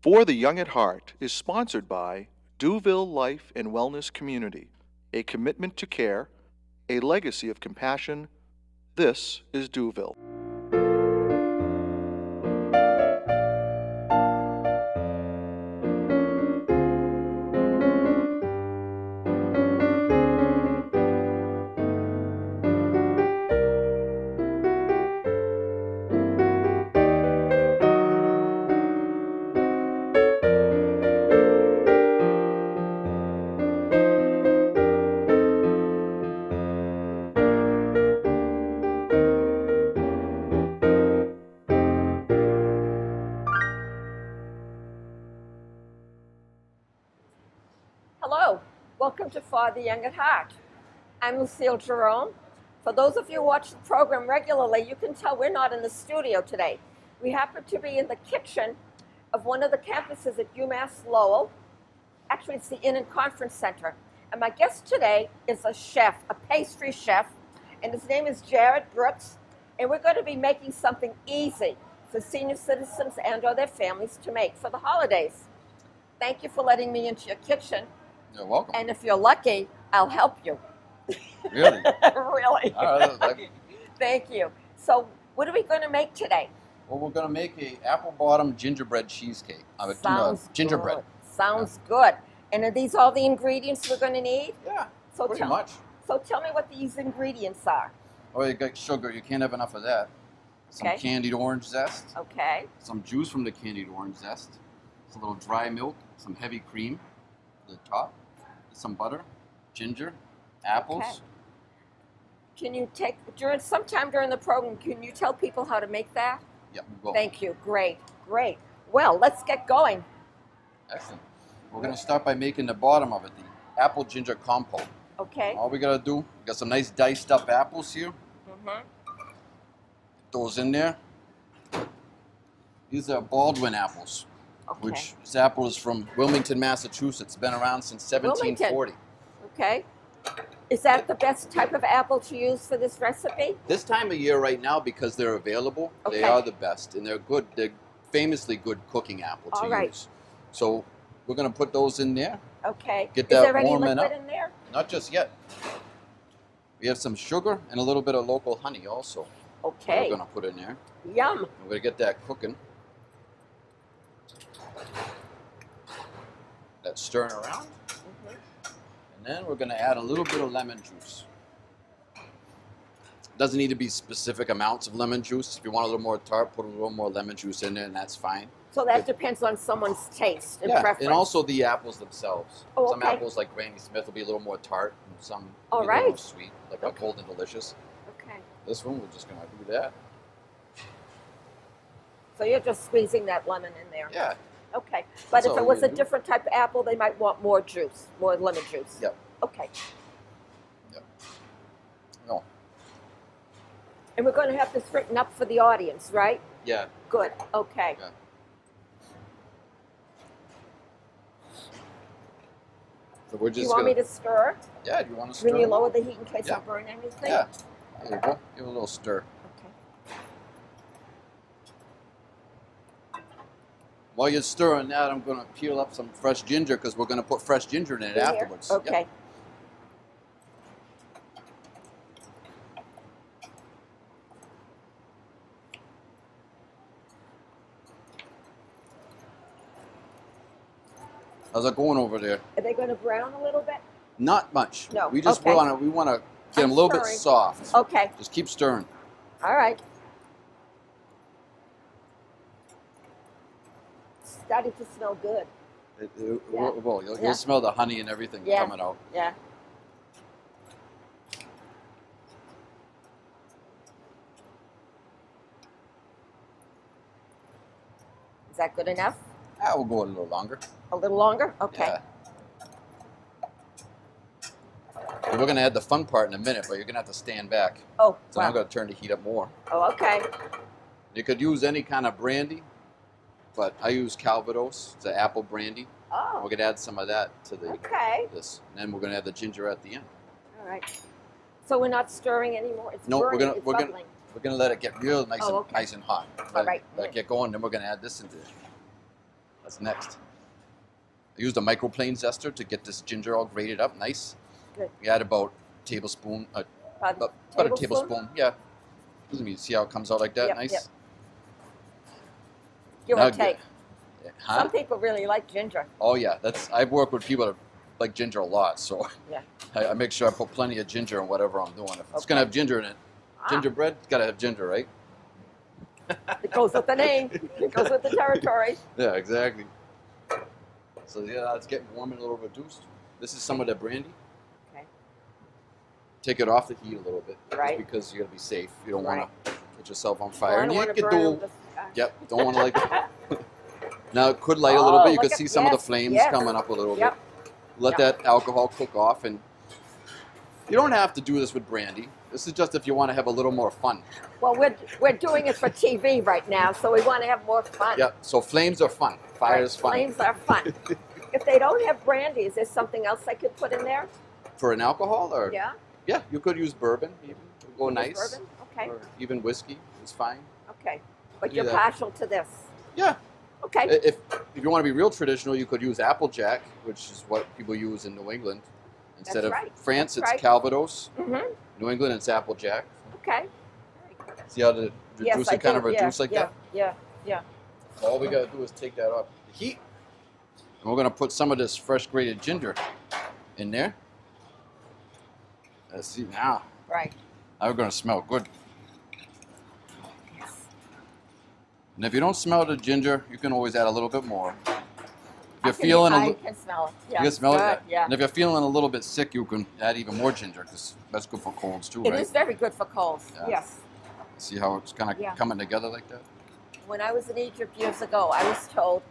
For the Young at Heart is sponsored by Duville Life and Wellness Community, a commitment to care, a legacy of compassion. This is Duville. Hello, welcome to For the Young at Heart. I'm Lucille Jerome. For those of you who watch the program regularly, you can tell we're not in the studio today. We happen to be in the kitchen of one of the campuses at UMass Lowell. Actually, it's the Inn and Conference Center. And my guest today is a chef, a pastry chef, and his name is Jared Brooks. And we're going to be making something easy for senior citizens and or their families to make for the holidays. Thank you for letting me into your kitchen. You're welcome. And if you're lucky, I'll help you. Really? Really. Thank you. So, what are we going to make today? Well, we're going to make a apple bottom gingerbread cheesecake. Sounds gingerbread. Good. Sounds good. And are these all the ingredients we're going to need? Yeah, so pretty much. So tell me what these ingredients are. Oh, you got sugar. You can't have enough of that. Some Okay. candied orange zest. Okay. Some juice from the candied orange zest. Some little dry milk. Some heavy cream at the top. Some butter. Ginger. Apples. Okay. Can you sometime during the program, can you tell people how to make that? Yeah, we'll go. Thank you. Great. Well, let's get going. Excellent. We're going to start by making the bottom of it, the apple ginger compote. Okay. All we got to do, we got some nice diced up apples here. Mm-hmm. Those in there. These are Baldwin apples, Okay. which this apple is from Wilmington, Massachusetts. Been around since 1740. Okay. Is that the best type of apple to use for this recipe? This time of year right now, because they're available, Okay. they are the best, and they're good. They're famously good cooking apple to All right. use. So we're going to put those in there. Okay. Get Is that there any warming liquid up. in there? Not just yet. We have some sugar and a little bit of local honey also. Okay. We're going to put in there. Yum. We're going to get that cooking. That's stirring around. Mhm. And then we're going to add a little bit of lemon juice. Doesn't need to be specific amounts of lemon juice. If you want a little more tart, put a little more lemon juice in there, and that's fine. So that Good. depends on someone's taste and Yeah, preference. and also the apples themselves. Oh, Some okay. apples, like Granny Smith, will be a little more tart, and some All will be a little more right. sweet, like Okay. a Golden Delicious. Okay. This one, we're just going to do that. So you're just squeezing that lemon in there. Yeah. Okay. But That's if all it we're was a gonna do. different type of apple, they might want more juice, more lemon juice. Yep. Okay. Yep. No. And we're going to have this written up for the audience, right? Yeah. Good. Okay. Yeah. So we're Do just you want gonna, me to stir? Yeah, do you want to stir? When you them? lower the heat in case Yeah. I burn anything? Yeah. There you go. Give it a little stir. Okay. While you're stirring that, I'm going to peel up some fresh ginger because we're going to put fresh ginger in it In here? afterwards. Okay. Yep. How's that going over there? Are they going to brown a little bit? Not much. No, We just okay. want to get them a little bit stirring. soft. Okay. Just keep stirring. All right. Starting to smell good. Well, Yeah. you'll smell the honey and everything Yeah. coming out. Yeah. Is that good enough? We'll go a little longer. A little longer? Okay. Yeah. And we're going to add the fun part in a minute, but you're going to have to stand back. Oh, So now I'm wow. going to turn the heat up more. Oh, okay. You could use any kind of brandy, but I use Calvados. It's an apple brandy. Oh, We're going to add some of that to okay. this. And then we're going to add the ginger at the end. All right. So we're not stirring anymore. It's No, we're burning. gonna- It's we're gonna- bubbling. We're going to let it get real nice, Oh, okay. nice and hot. All right. Let it get going, then we're going to add this into it. That's next. I used a microplane zester to get this ginger all grated up nice. Good. We add about a tablespoon, about a tablespoon. Yeah. Let me see how it comes out like that. Yep, Nice. yep. Give Now or take. Huh? Some people really like ginger. Oh yeah, I've worked with people that like ginger a lot, so Yeah. I make sure I put plenty of ginger in whatever I'm doing. If it's gonna have ginger in it, gingerbread, it's gotta have ginger, right? It goes with the name. It goes with the territory. Yeah, exactly. So yeah, it's getting warm and a little reduced. This is some of the brandy. Okay. Take it off the heat a little bit, Right. just because you gotta be safe. You don't Right. want to get yourself on Well, fire. I And don't you want to could burn do. them. Yep. Don't want to like. Now it could light a little bit. You look could at- see some of the yes, flames yes. coming up a little Yep. bit. Let that alcohol cook off, and you don't have to do this with brandy. This is just if you want to have a little more fun. Well, we're doing it for TV right now, so we want to have more fun. Yep. So flames are fun. Fire Right, is fun. Flames are fun. If they don't have brandy, is there something else I could put in there? For an alcohol, or Yeah. yeah, you could use bourbon. Even go Use nice. Bourbon? Okay. Or even whiskey is fine. Okay. But Do you're that. partial to this. Yeah. Okay. If you want to be real traditional, you could use Applejack, which is what people use in New England. Instead That's of right. France, That's it's right. Calvados. Mm-hmm. New England, it's Applejack. Okay. See how the juice I kind of do. reduce like yeah, that? Yeah. Yeah. All we got to do is take that off the heat. And we're going to put some of this fresh grated ginger in there. Let's see now. Right. Now we're going to smell good. Yes. And if you don't smell the ginger, you can always add a little bit more. If you're I feeling can smell it. Yeah. you can smell Good, it. Yeah. And if you're feeling a little bit sick, you can add even more ginger because that's good for colds too, It right? is very good for colds. Yeah. Yes. See how it's kind of Yeah. coming together like that? When I was in Egypt years ago, I was told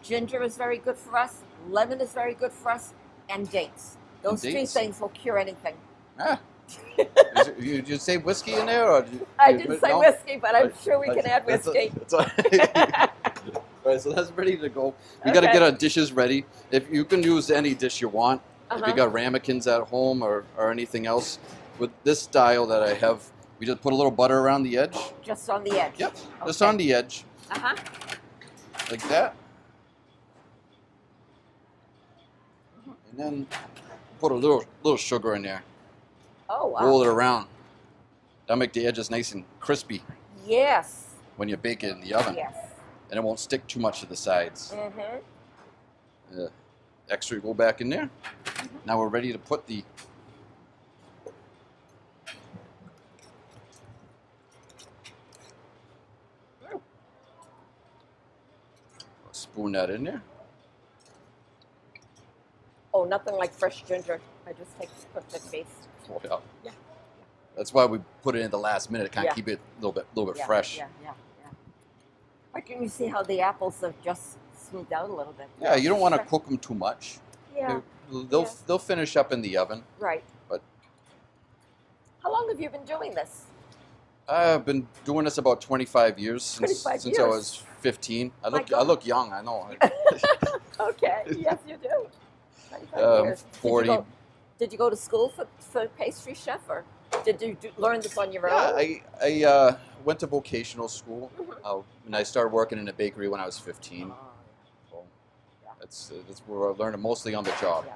ginger is very good for us, lemon is very good for us, and dates. Those three dates? things will cure anything. Ah. Did you say whiskey in there? Or I didn't say no? whiskey, but I'm sure we That's- can add that's- whiskey. that's all right. All right, so that's ready to go. We got to Okay. get our dishes ready. If you can use any dish you want. If Uh-huh. you got ramekins at home or anything else, with this style that I have, we just put a little butter around the edge. Just on the edge. Yep, just Okay. on the edge, Uh-huh. like that. And then put a little sugar in there. Oh, wow. Roll it around. That'll make the edges nice and crispy Yes. when you bake it in the oven. Yes. And it won't stick too much to the sides. Mm-hmm. Extra go back in there. Now we're ready to put the spoon that in there. Oh, nothing like fresh ginger. I just put the taste. Oh, yeah. Yeah. That's why we put it in the last minute to kind of Yeah. keep it a little bit Yeah, fresh. Yeah. Why can you see how the apples have just smoothed out a little bit? Yeah, you don't want to cook them too much. Yeah. They'll finish up in the oven. Right. But How long have you been doing this? I've been doing this about 25 years since 25 I years. was 15. I My look God. young. I know. Okay. Yes, you do. 25 years. 40. Did you go to school for pastry chef, or did you learn this on your Yeah, own? I went to vocational school, Mhm. and I started working in a bakery when I was 15. So Yeah. that's where I learned it mostly on the job. Yeah.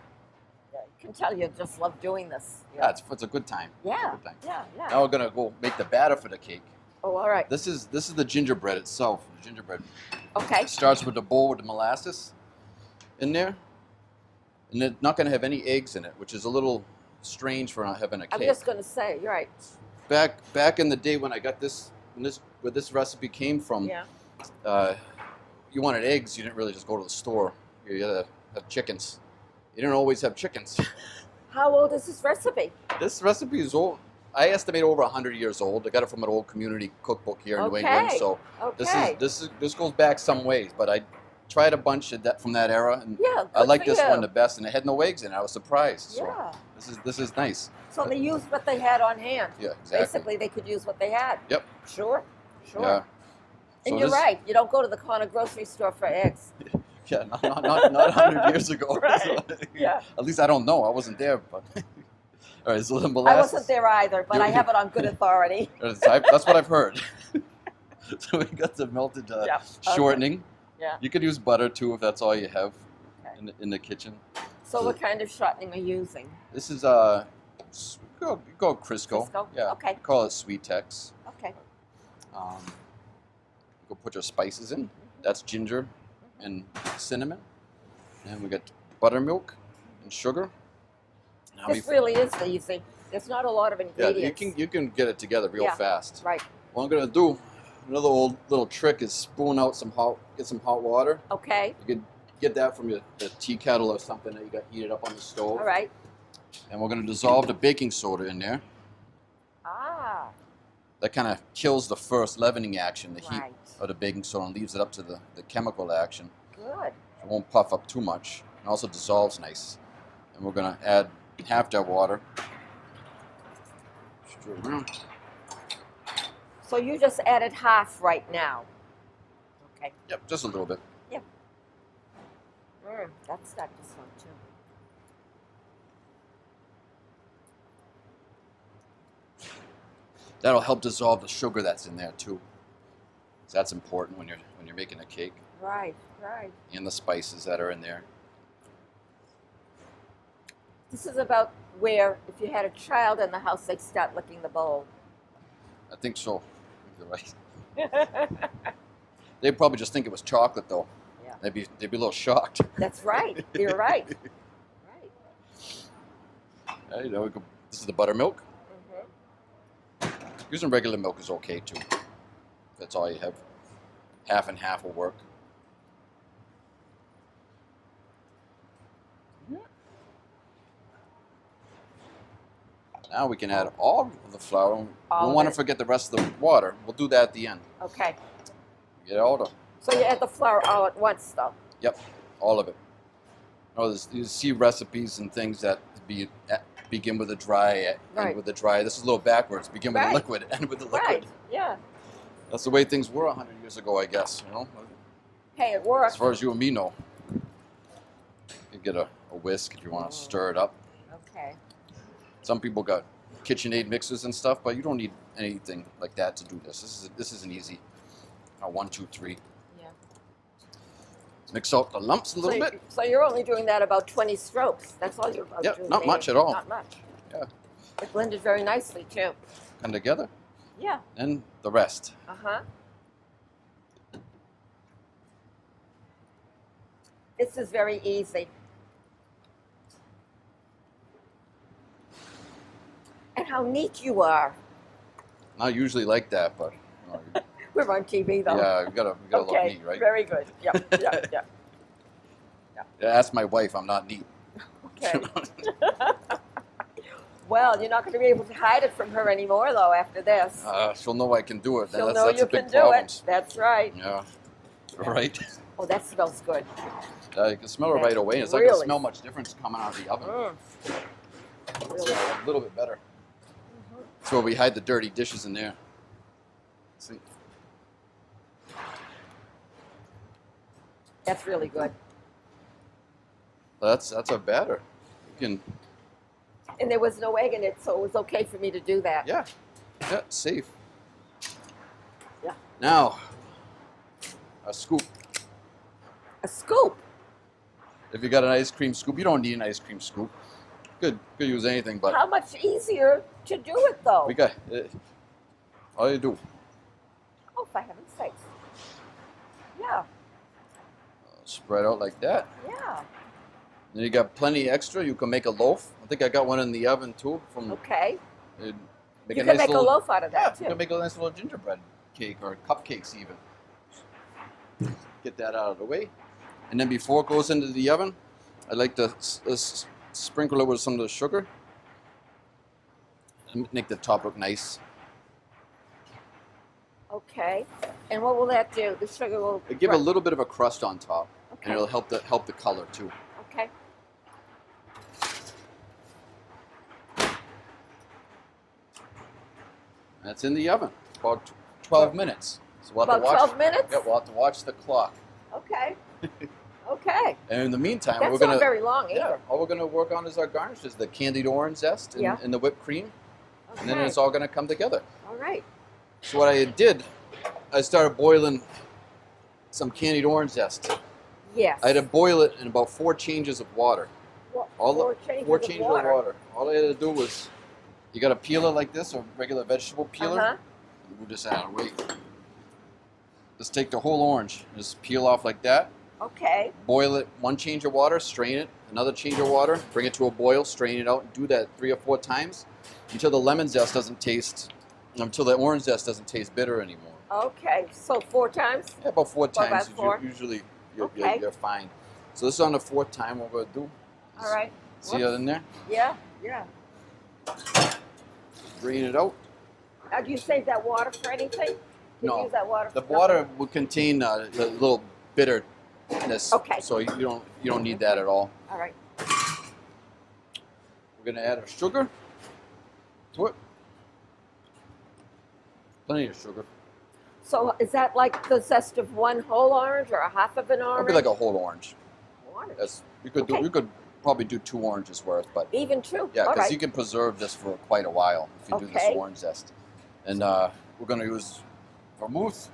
Yeah, I can tell you just love doing this. Yeah, it's a good time. Yeah. Good time. Yeah. Now we're gonna go make the batter for the cake. Oh, all right. This is the gingerbread itself. The gingerbread. Okay. It starts with the bowl with the molasses in there, and it's not gonna have any eggs in it, which is a little strange for not having a I'm cake. just going to say, you're right. Back in the day when I got this, where this recipe came from. Yeah. You wanted eggs, you didn't really just go to the store. You had to have chickens. You didn't always have chickens. How old is this recipe? This recipe is old. I estimate over 100 years old. I got it from an old community cookbook here in New England. Okay. So Okay. this goes back some ways, but I tried a bunch of that from that era, and Yeah. I good like for this you. one the best. And it had no eggs in it. I was surprised. So Yeah. this is nice. So they used what they had on hand. Yeah, exactly. Basically, they could use what they had. Yep. Sure. Sure. Yeah. And So you're this- right. You don't go to the corner grocery store for eggs. Yeah, not 100 years ago. Right. Yeah. At least I don't know. I wasn't there, but. All right, so the I molasses. wasn't there either, but I have it on good authority. That's what I've heard. So we got the melted Yeah, okay. shortening. Yeah. You could use butter too if that's all you have Okay. in the kitchen. So what kind of shortening are you using? This is go Crisco. Crisco? Yeah. Okay. We call it Sweet Tex. Okay. You go put your spices in. That's ginger and cinnamon. And we got buttermilk and sugar. Now This really is easy. There's not a lot of yeah, ingredients. you can get it together real Yeah. fast. Right. What I'm gonna do, another old little trick is spoon out get some hot water. Okay. You can get that from the tea kettle or something that you got heated up on the stove. All right. And we're gonna dissolve the baking soda in there. Ah. That kind of kills the first leavening action, the heat Right. of the baking soda, and leaves it up to the chemical action. Good. It won't puff up too much. It also dissolves nice. And we're gonna add half that water. Stir it around. So you just added half right now. Okay. Yep, just a little bit. That's not this one too. That'll help dissolve the sugar that's in there too. So that's important when you're making a cake, Right. Right. and the spices that are in there. This is about where if you had a child in the house, they'd start licking the bowl. I think so. You're right. They'd probably just think it was chocolate though. Yeah. They'd be a little shocked. That's right. You're right. Right. You know, this is the buttermilk. Mhm. Using regular milk is okay too. That's all you have. Half and half will work. Now we can add all of the flour. We All don't of want it. to forget the rest of the water. We'll do that at the end. Okay. Get all the, So you add the flour all at once, though. yep, all of it. Oh, you see recipes and things that begin with a dry, Right. end with a dry. This is a little backwards. Begin with Right. a liquid, end with a liquid. Right. Yeah. That's the way things were 100 years ago, I guess. You know, Hey, it as works. far as you and me know. You get a whisk if you want to stir it up. Okay. Some people got KitchenAid mixers and stuff, but you don't need anything like that to do this. This is an easy. 1, 2, 3. Yeah. Mix out the lumps a little bit. So you're only doing that about 20 strokes. That's all you're about Yep, doing. not maybe. much at all. Not much. Yeah. It blended very nicely too. Come together, Yeah. and the rest. Uh-huh. This is very easy. And how neat you are. Not usually like that, but We're on TV though. yeah, we gotta look Okay. neat, right? Very good. Yep. Yep. Yep. Yeah, ask my wife. I'm not neat. Okay. Well, you're not going to be able to hide it from her anymore, though, after this. She'll know I can do it. She'll that's know that's you a big can do problem. it. That's right. Yeah. Right. Oh, that smells good. You can smell it right away. It's not Really? gonna smell much difference coming out of the oven. Really. A little bit better. That's where we hide the dirty dishes in there. See. That's really good. That's our batter. You can And there was no egg in it, so it was okay for me to do that. yeah, safe. Yeah. Now a scoop. A scoop. If you got an ice cream scoop, you don't need an ice cream scoop. Could use anything, but How much easier to do it, though? we got all you do. Oh, for heaven's sakes. Yeah. Spread out like that. Yeah. Then you got plenty extra. You can make a loaf. I think I got one in the oven too. From Okay. make You a can nice make a little, loaf out of Yeah, that, you too. can make a nice little gingerbread cake or cupcakes even. Get that out of the way, and then before it goes into the oven, I like to sprinkle it with some of the sugar and make the top look nice. Okay. And what will that do? The sugar will... Give a little bit of a crust on top, Okay. and it'll help the color too. Okay. And it's in the oven about 12 minutes. So we'll have About to watch. 12 minutes? Yeah, we'll have to watch the clock. Okay. Okay. And in the meantime, That's we're gonna not very long either. yeah, all we're gonna work on is our garnishes, the candied orange zest and, Yeah. and the whipped cream, and then Okay. it's all gonna come together. All right. So what I did, I started boiling some candied orange zest. Yes. I had to boil it in about 4 changes of water. Well, All the four changes of water. All I had to do was, you got a peeler like this, a regular vegetable peeler. Uh-huh. We'll just add weight. Just take the whole orange, just peel off like that. Okay. Boil it 1 change of water, strain it, another change of water, bring it to a boil, strain it out, and do that 3 or 4 times until the lemon zest doesn't taste, until the orange zest doesn't taste bitter anymore. Okay. So 4 times? Yeah, about 4 by times. 4? Usually Okay. you're fine. So this is on the 4th time. What we're going to do. All right. See it in there? Yeah. Yeah. Drain it out. Now, do you save that water for anything? Can No. you use that water for The water will contain a little bitterness. Okay. So you don't need that at all. All right. We're going to add our sugar to it. Plenty of sugar. So is that like the zest of 1 whole orange or a half of an It'll orange? be like a whole orange. Orange. That's you could do. Okay. You could probably do 2 oranges worth, but Even 2? yeah, All because right. you can preserve this for quite a while if you do this Okay. orange zest. And we're going to use vermouth.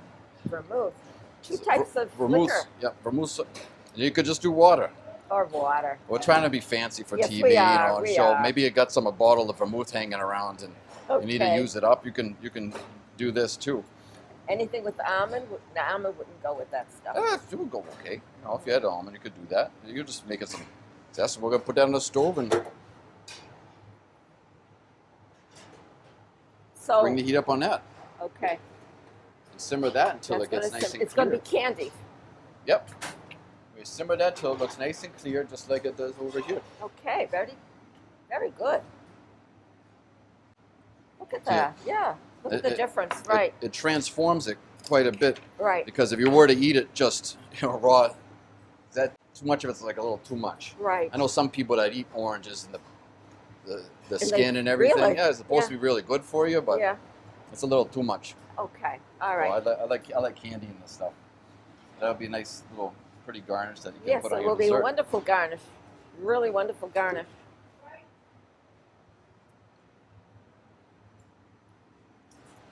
Vermouth. 2 types of Vermouth. liquor Yeah, vermouth. And you could just do water. or water. We're trying to be fancy for Yes, TV, we you are, know, and we show. are. Maybe you got a bottle of vermouth hanging around, and you need to Okay. use it up. You can do this too. Anything with almond? The almond wouldn't go with that stuff. It would go okay. You know, if you had almond, you could do that. You could just make it some zest. We're gonna put that on the stove and So, bring the heat up on that. okay. And simmer that until That's it gets gonna nice sim- and It's clear. going to be candy. Yep. We simmer that till it looks nice and clear, just like it does over here. Okay, very, very good. Look at See it? that. Yeah. Look at the difference. Right. It transforms it quite a bit, Right. because if you were to eat it just raw, that too much of it's like a little too much. Right. I know some people that eat oranges and the they- skin and everything. really? Yeah, it's supposed to Yeah. be really good for you, but Yeah. it's a little too much. Okay. All So right. I like candy and this stuff. That would be a nice little pretty garnish that you can Yes, put it on will your be a dessert. wonderful garnish. Really wonderful garnish.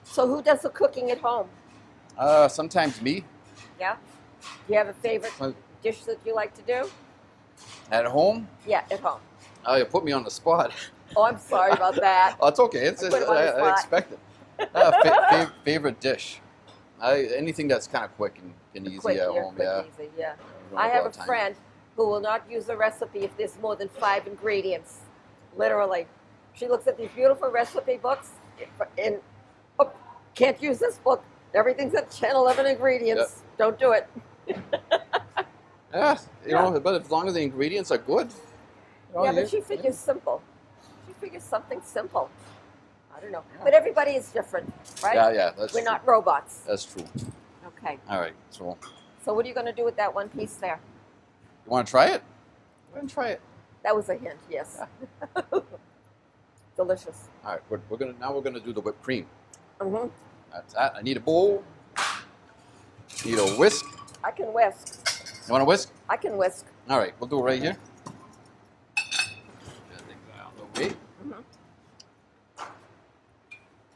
So who does the cooking at home? Sometimes me Yeah? Do you have a favorite Well- dish that you like to do? at home. Yeah, at home. Oh, you put me on the spot. Oh, I'm sorry about that. Oh, it's okay. It's I put him on the I spot. expect it. Favorite dish. Anything that's kind of quick and easy Quick, at yeah, home. quick, Yeah. easy, yeah. don't I have have lot a of time. friend who will not use a recipe if there's more than 5 ingredients. Literally. She looks at these beautiful recipe books and oh, can't use this book. Everything's at 10, 11 ingredients. Don't do it. Yeah, you know, but as long as the ingredients are good. You know, Yeah, you- but she figures simple. She figures something simple. I don't know. Yeah. But everybody is different, right? Yeah, that's We're true. not robots. That's true. Okay. All right, so So what are you going to do with that one piece there? you want to try it? Go ahead and try it. That was a hint, yes. Delicious. All right, we're gonna do the whipped cream. hmm That's that. I need a bowl. Need a whisk. I can whisk. You want a whisk? I can whisk. All right, we'll do it right here. Get things out of the way. Mhm.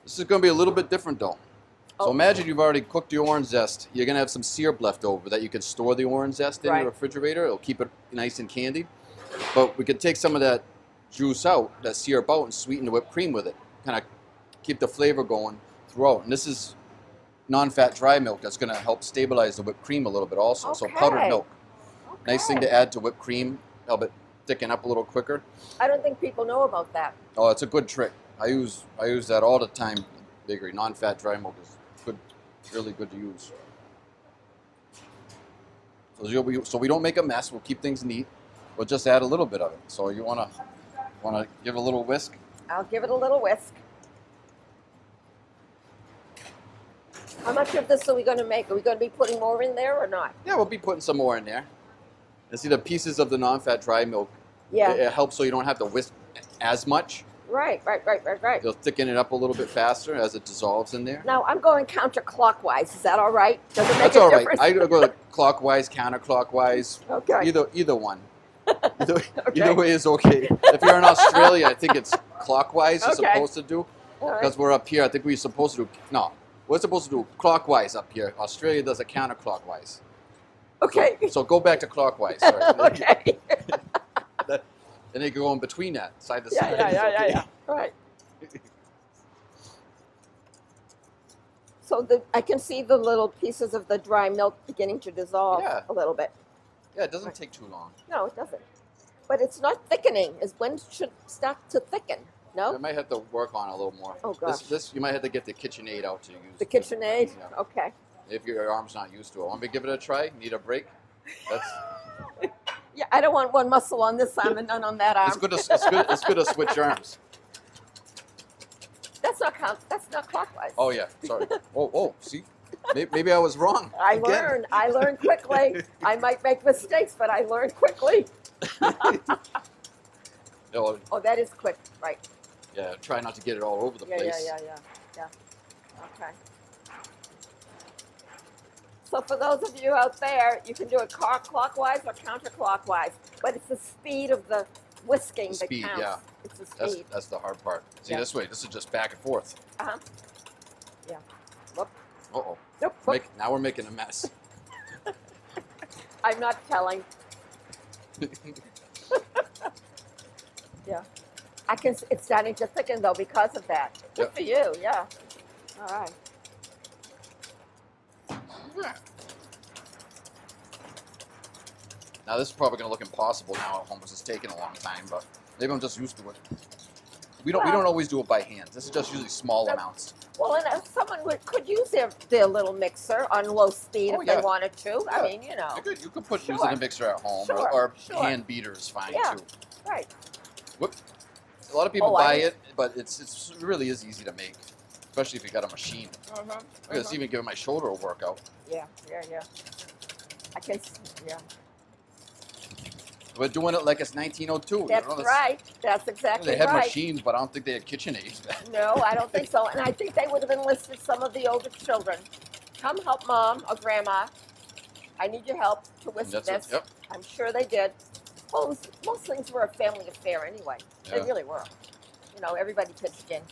This is gonna be a little bit different though. So Oh. imagine you've already cooked your orange zest. You're gonna have some syrup left over that you can store the orange zest in Right. your refrigerator. It'll keep it nice and candy. But we could take some of that juice out, that syrup out, and sweeten the whipped cream with it. Kind of keep the flavor going throughout. And this is non-fat dry milk that's gonna help stabilize the whipped cream a little bit also. So powdered Okay. milk. Nice thing Okay. to add to whipped cream, help it thicken up a little quicker. I don't think people know about that. Oh, it's a good trick. I use that all the time. in the bakery, non-fat dry milk is good, really good to use. So we don't make a mess. We'll keep things neat. We'll just add a little bit of it. So you wanna give a little whisk. I'll give it a little whisk. How much of this are we going to make? Are we going to be putting more in there or not? Yeah, we'll be putting some more in there. And see the pieces of the non-fat dry milk. Yeah. It helps so you don't have to whisk as much. Right. It'll thicken it up a little bit faster as it dissolves in there. Now I'm going counterclockwise. Is that all right? Does it make That's a all right. difference? I go clockwise, counterclockwise. Okay. Either one. Either Okay. way is okay. If you're in Australia, I think it's clockwise you're Okay. supposed to do. All right. Because we're up here, I think we're supposed to do, no, we're supposed to do clockwise up here. Australia does it counterclockwise. Okay. So go back to clockwise. Sorry. Okay. And they go in between that, side to Yeah, side. yeah. Right. So I can see the little pieces of the dry milk beginning to dissolve Yeah. a little bit. Yeah, it doesn't take too long. No, it doesn't. But it's not thickening. Is when it should start to thicken. No? You might have to work on it a little more. Oh, gosh. This you might have to get the KitchenAid out to use. The KitchenAid? Yeah. Okay. If your arm's not used to it. Want me to give it a try? Need a break? That's Yeah, I don't want one muscle on this arm and none on that arm. it's good to switch arms. That's not clockwise. Oh yeah, sorry. Oh, see? Maybe I was wrong. I Again. learn quickly. I might make mistakes, but I learn quickly. No, Oh, that is quick, right? yeah, try not to get it all over the place. Yeah. Okay. So for those of you out there, you can do it clockwise or counterclockwise, but it's the speed of the whisking The that speed, counts. yeah. It's the speed. That's the hard part. See, Yeah. this way, this is just back and forth. Uh-huh. Yeah. Whoop. Uh-oh. Nope. Whoop. Now we're making a mess. I'm not telling. Yeah. It's starting to thicken though because of that. Good Yep. for you, yeah. All right. Now this is probably going to look impossible now at home because it's taking a long time, but maybe I'm just used to it. We don't always do it by hand. This is just usually small amounts. Well, and someone could use their little mixer on low speed Oh, if yeah. they wanted to. I Yeah. mean, you know. You could put Sure. using a mixer at home Sure, or sure. hand beater is fine Yeah. too. Right. Whoop. A lot of people Oh, I buy didn't- it, but it really is easy to make, especially if you got a machine. It's even giving my shoulder a workout. Yeah. I can, yeah. We're doing it like it's 1902. That's right. That's exactly They had right. machines, but I don't think they had KitchenAids. No, I don't think so. And I think they would have enlisted some of the older children. Come help mom or grandma. I need your help to whisk That's this. it. Yep. I'm sure they did. Most things were a family affair anyway. They Yeah. really were. You know, everybody pitched in.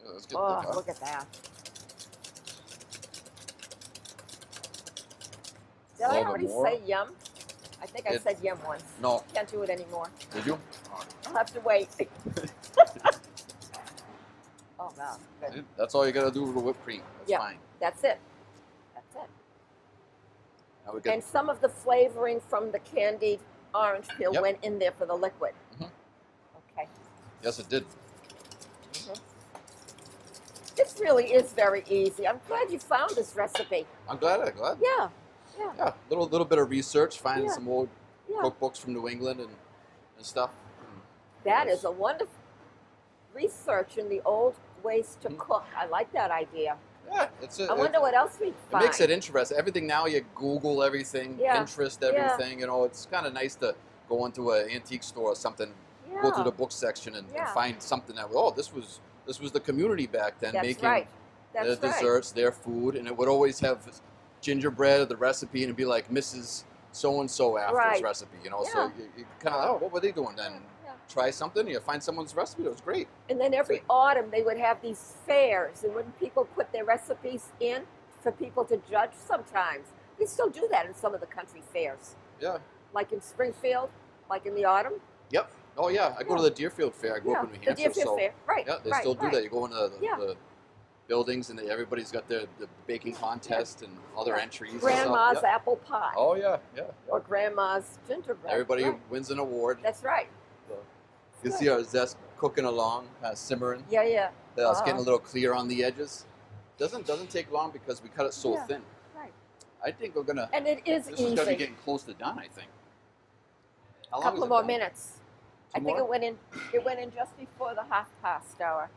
Yeah, let's get Oh, the- look at that. Did A I little bit already more. say yum? I think I It- said yum once. No, Can't do it anymore. did you? All I'll have to wait. Oh, wow. Good. right. That's all you gotta do with the whipped cream. That's Yeah. fine. That's it. That's it. Now we get And some of the flavoring from the candied orange peel Yep. went in there for the liquid. Mhm. Okay. yes, it did. This really is very easy. I'm glad you found this recipe. I'm glad. Yeah. Yeah, little bit of research, finding Yeah. some old Yeah. cookbooks from New England and stuff. That is a wonderful research in the old ways to Mhm. cook. I like that idea. Yeah, it's I wonder what else we It find. makes it interesting. Everything now you Google everything, Yeah. Pinterest Yeah. everything. You know, it's kind of nice to go into an antique store or something, Yeah. go through the book section and Yeah. find something that this was the community back then That's making right. their That's right. desserts, their food, and it would always have gingerbread of the recipe and it'd be like Mrs. So and so after's Right. recipe. You know, Yeah. so you kind of what were they doing then? Yeah. Try something, you find someone's recipe. That was great. And then every autumn they would have these fairs, and when people put their recipes in for people to judge sometimes, they still do that in some of the country fairs, Yeah. like in Springfield, like in the autumn. Yep. Oh yeah, I go to the Deerfield Fair. I grew up in New the Hampshire, Deerfield so Fair, right? yeah, they right, still do right. that. You go into Yeah. the buildings and everybody's got the baking contest and other Yeah. entries. and Grandma's stuff. Yep. apple pie, Oh yeah. or Grandma's gingerbread. Everybody Right. wins an award. That's right. So, you can see our zest cooking along, simmering. Yeah. It's getting a little clear on the edges. Doesn't take long because we cut it so Yeah. thin. Right. I think we're gonna. And it is This is gonna be easy. getting close to done. I think. How A long couple is of it more done? minutes. I Two think more? it went in just before the half past hour.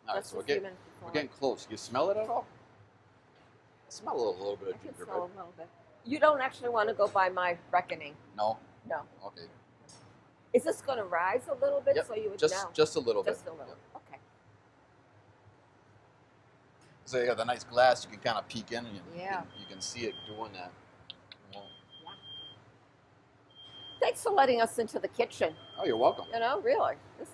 All right, Just so a few minutes before. we're getting close. You smell it at all? I smell a little bit I of can gingerbread. smell a little bit. You don't actually want to go by my reckoning. No. No. Okay. Is this going to rise a little bit Yep, so you would Just know? just a little bit. Just a little. Yep. Okay. So you got the nice glass. You can kind of peek in and Yeah. you can see it doing that. Well, Thanks for letting us into the kitchen. oh, you're welcome. You know, really, it's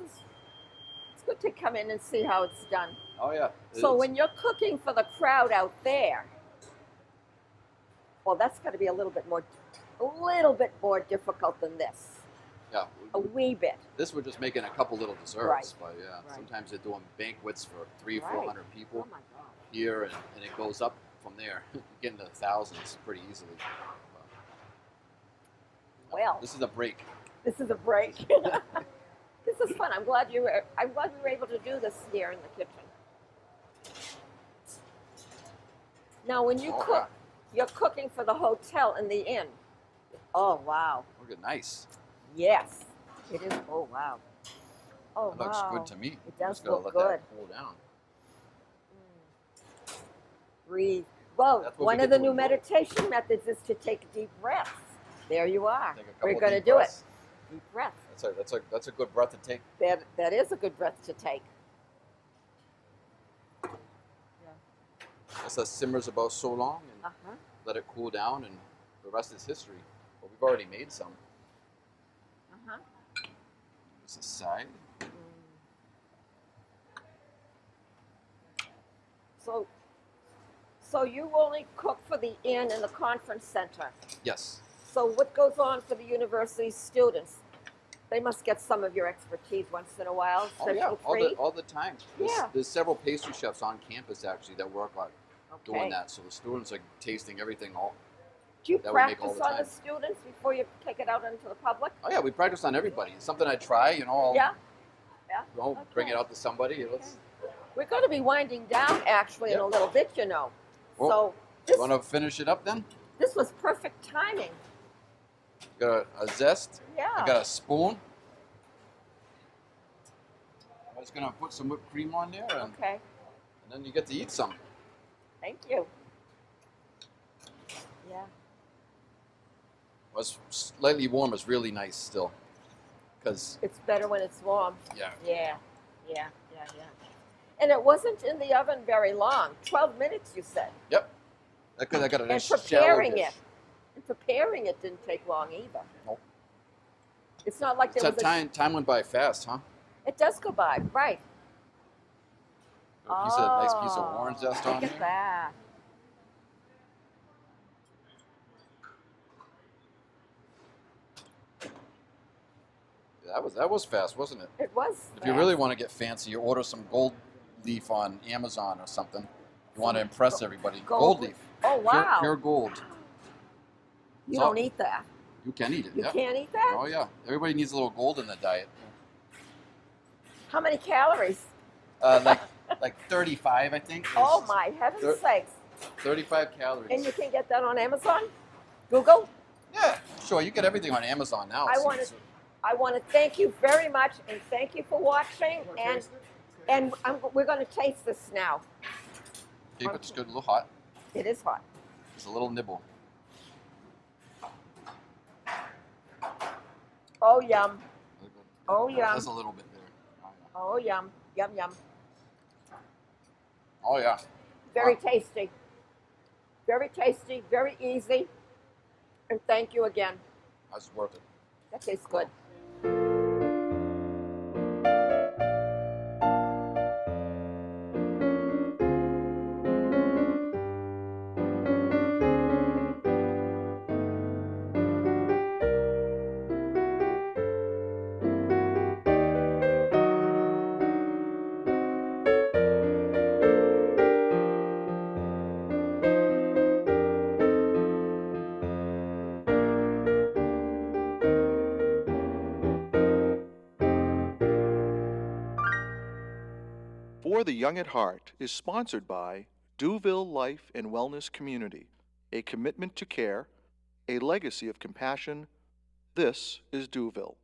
good to come in and see how it's done. Oh yeah. It So is. when you're cooking for the crowd out there, Well, that's got to be a little bit more difficult than this. Yeah. A wee bit. This we're just making a couple little desserts, Right. but yeah, Right. sometimes they're doing banquets for 300, Right. 400 people Oh my God. here, and it goes up from there. You get into the thousands pretty easily. Well, This is a break. this is a break. This is fun. I'm glad we were able to do this here in the kitchen. Now, when you Oh, cook, you're cooking for the hotel and the inn. Oh wow. Look at nice. Yes, it is. Oh wow. Oh That looks wow. good to me. It does Just gotta look let good. that cool down. Breathe. Well, That's what one we of get the to new enjoy. meditation methods is to take deep breaths. There you are. Take a We're couple going to deep do breaths. it. Deep breath. That's a good breath to take. That is a good breath to take. This simmers about so long and Uh-huh. let it cool down, and the rest is history. But we've already made some. Uh-huh. This aside. So you only cook for the inn and the conference center. Yes. So what goes on for the university students? They must get some of your expertise once in a while. Oh yeah, Central Free. all the time. Yeah. There's several pastry chefs on campus actually that work on Okay. doing that. So the students are tasting everything all. Do you that we make all practice the on the time. students before you take it out into the public? Oh yeah, we practice on everybody. It's something I try, I'll Yeah. bring it Okay. out to somebody. Let's. We're going to be winding down actually in a little bit, Well, So this, Want to finish it up then? this was perfect timing. Got a zest. Yeah. I got a spoon. I'm just gonna put some whipped cream on there, and Okay. then you get to eat some. Thank you. Yeah. It's slightly warm. Is really nice still, because It's better when it's warm. yeah, Yeah. And it wasn't in the oven very long. 12 minutes, you said. yep. I got a And nice preparing shallow it. And preparing it didn't take long either. Nope. It's not like there So was a... time went by fast, huh? It does go by, right. Nice piece of orange zest on Look there. at that. That was fast, wasn't it? It was. If you really want to get fancy, you order some gold leaf on Amazon or something. You want to impress everybody. Gold leaf. Oh, wow. Pure gold. You So- don't eat that. You can eat it. You yeah. can't eat that? Oh yeah. Everybody needs a little gold in the diet. How many calories? Like 35, I think. Oh, my heaven's Thir- sakes. 35 calories. And you can get that on Amazon? Google? Yeah, sure. You get everything on Amazon now. I want to thank you very much, and thank you for watching. And we're going to taste this now. Okay, but it's good. A little hot. It is hot. Just a little nibble. Oh, yum. Oh, yum. Just a little bit there. Oh, yum. Yum, yum. Oh yeah. Very Wow. tasty. Very tasty, very easy. And thank you again. That's worth it. That tastes good. For the Young at Heart is sponsored by Duville Life and Wellness Community, a commitment to care, a legacy of compassion. This is Duville.